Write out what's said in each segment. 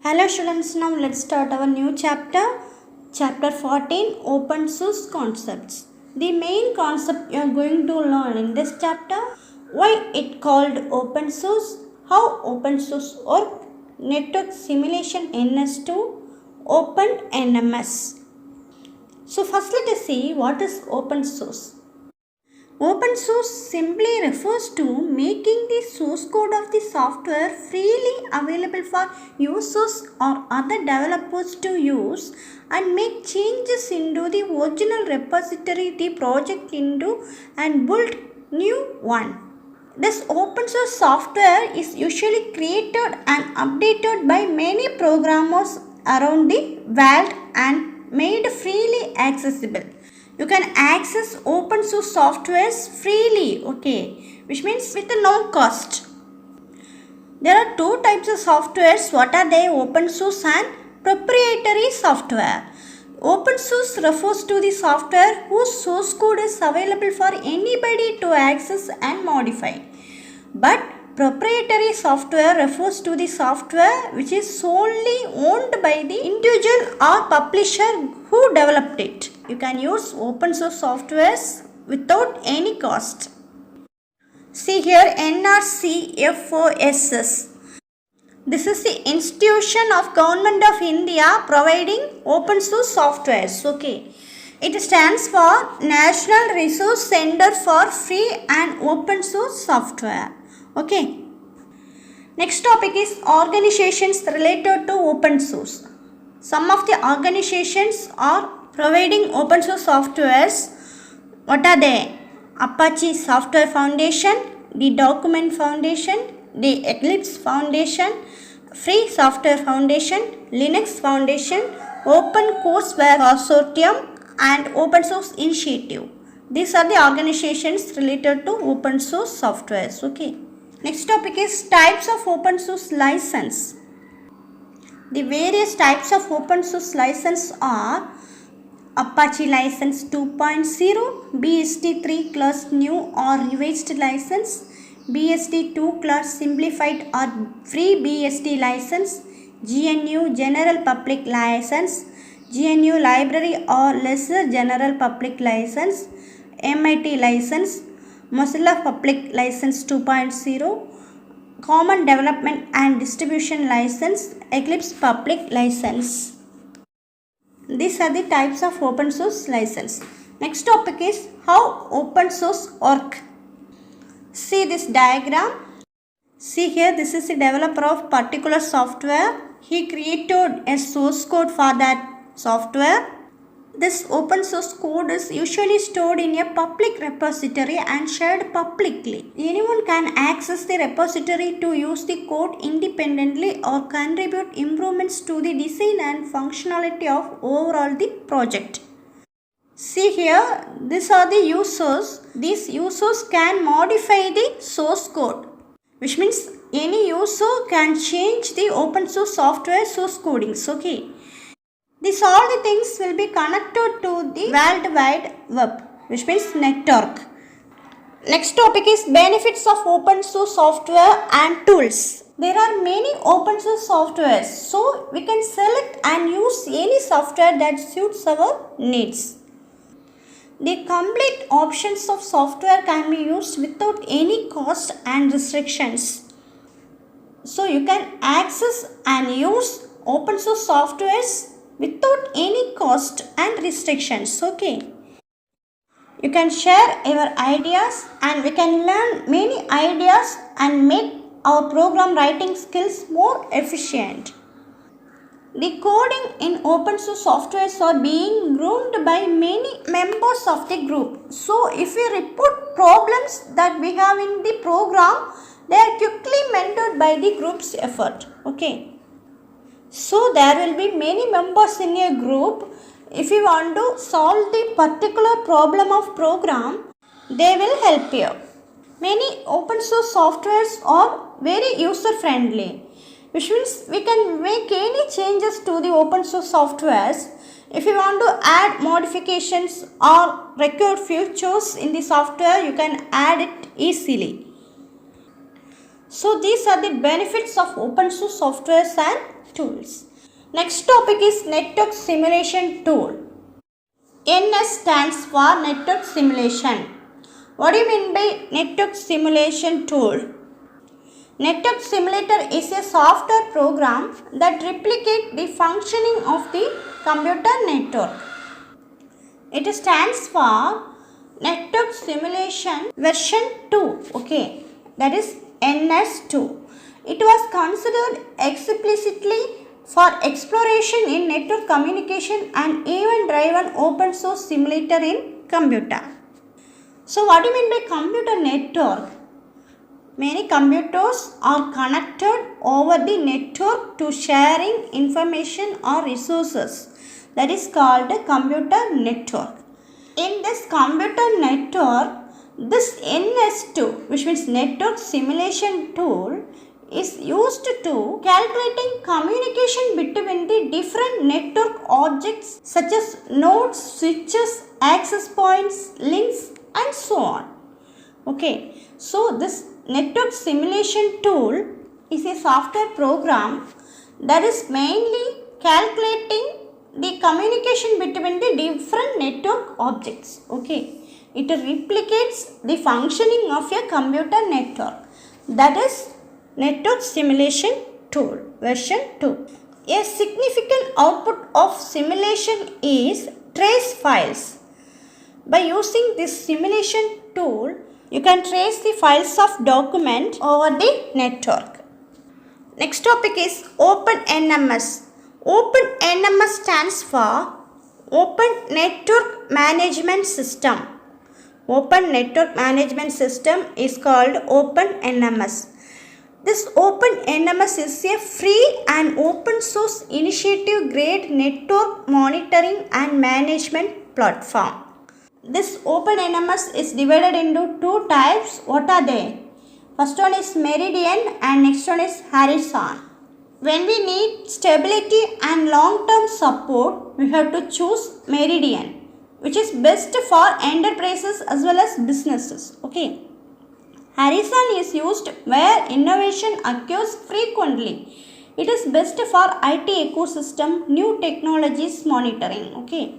Hello students, now let's start our new chapter. Chapter 14, Open Source Concepts. The main concept you are going to learn in this chapter, why it called open source, how open source work, network simulation NS2, Open NMS. So first let us see what is open source. Open source simply refers to making the source code of the software freely available for users or other developers to use and make changes into the original repository the project into and build new one. This open source software is usually created and updated by many programmers around the world and made freely accessible. You can access open source softwares freely, which means with no cost. There are two types of softwares. What are they? Open source and proprietary software. Open source refers to the software whose source code is available for anybody to access and modify. But proprietary software refers to the software which is solely owned by the individual or publisher who developed it. You can use open source softwares without any cost. See here NRCFOSS. This is the institution of Government of India providing open source softwares. It stands for National Resource Center for Free and Open Source Software. Next topic is organizations related to open source. Some of the organizations are providing open source softwares. What are they? Apache Software Foundation, the Document Foundation, the Eclipse Foundation, Free Software Foundation, Linux Foundation, Open Courseware Consortium and Open Source Initiative. These are the organizations related to open source softwares. Next topic is types of open source license. The various types of open source license are Apache License 2.0, BSD3 class new or revised license, BSD2 class simplified or free BSD license, GNU General Public License, GNU Library or Lesser General Public License, MIT License, Mozilla Public License 2.0, Common Development and Distribution License, Eclipse Public License. These are the types of open source license. Next topic is how open source work. See this diagram. See here, this is the developer of particular software. He created a source code for that software. This open source code is usually stored in a public repository and shared publicly. Anyone can access the repository to use the code independently or contribute improvements to the design and functionality of overall the project. See here, these are the users. These users can modify the source code, which means any user can change the open source software source codings. These all the things will be connected to the World Wide Web, which means network. Next topic is benefits of open source software and tools. There are many open source softwares, so we can select and use any software that suits our needs. The complete options of software can be used without any cost and restrictions. So you can access and use open source softwares without any cost and restrictions. You can share your ideas and we can learn many ideas and make our program writing skills more efficient. The coding in open source softwares are being groomed by many members of the group. So if we report problems that we have in the program, they are quickly mentored by the group's effort. So there will be many members in a group. If you want to solve the particular problem of program, they will help you. Many open source softwares are very user friendly, which means we can make any changes to the open source softwares. If you want to add modifications or record features in the software, you can add it easily. So these are the benefits of open source softwares and tools. Next topic is network simulation tool. NS stands for network simulation. What do you mean by network simulation tool? Network simulator is a software program that replicates the functioning of the computer network. It stands for network simulation version 2. Okay, that is NS2. It was considered explicitly for exploration in network communication and event-driven open source simulator in computer. So what do you mean by computer network? Many computers are connected over the network to sharing information or resources. That is called a computer network. In this computer network, this NS2, which means network simulation tool, is used to calculating communication between the different network objects such as nodes, switches, access points, links and so on. Okay, so this network simulation tool is a software program that is mainly calculating the communication between the different network objects. Okay, it replicates the functioning of a computer network. That is network simulation tool version 2. A significant output of simulation is trace files. By using this simulation tool, you can trace the files of document over the network. Next topic is OpenNMS. OpenNMS stands for Open Network Management System. Open Network Management System is called OpenNMS. This OpenNMS is a free and open source initiative grade network monitoring and management platform. This OpenNMS is divided into two types. What are they? First one is Meridian and next one is Harrison. When we need stability and long-term support, we have to choose Meridian, which is best for enterprises as well as businesses. Okay. Harrison is used where innovation occurs frequently. It is best for IT ecosystem, new technologies monitoring. Okay.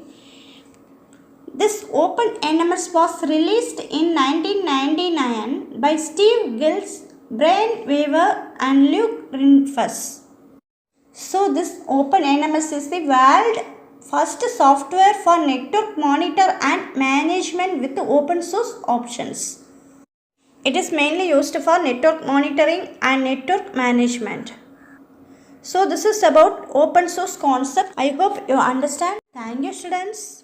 This OpenNMS was released in 1999 by Steve Gills, Brian Weaver and Luke Rinfus. So this OpenNMS is the world first software for network monitor and management with open source options. It is mainly used for network monitoring and network management. So this is about open source concept. I hope you understand. Thank you, students.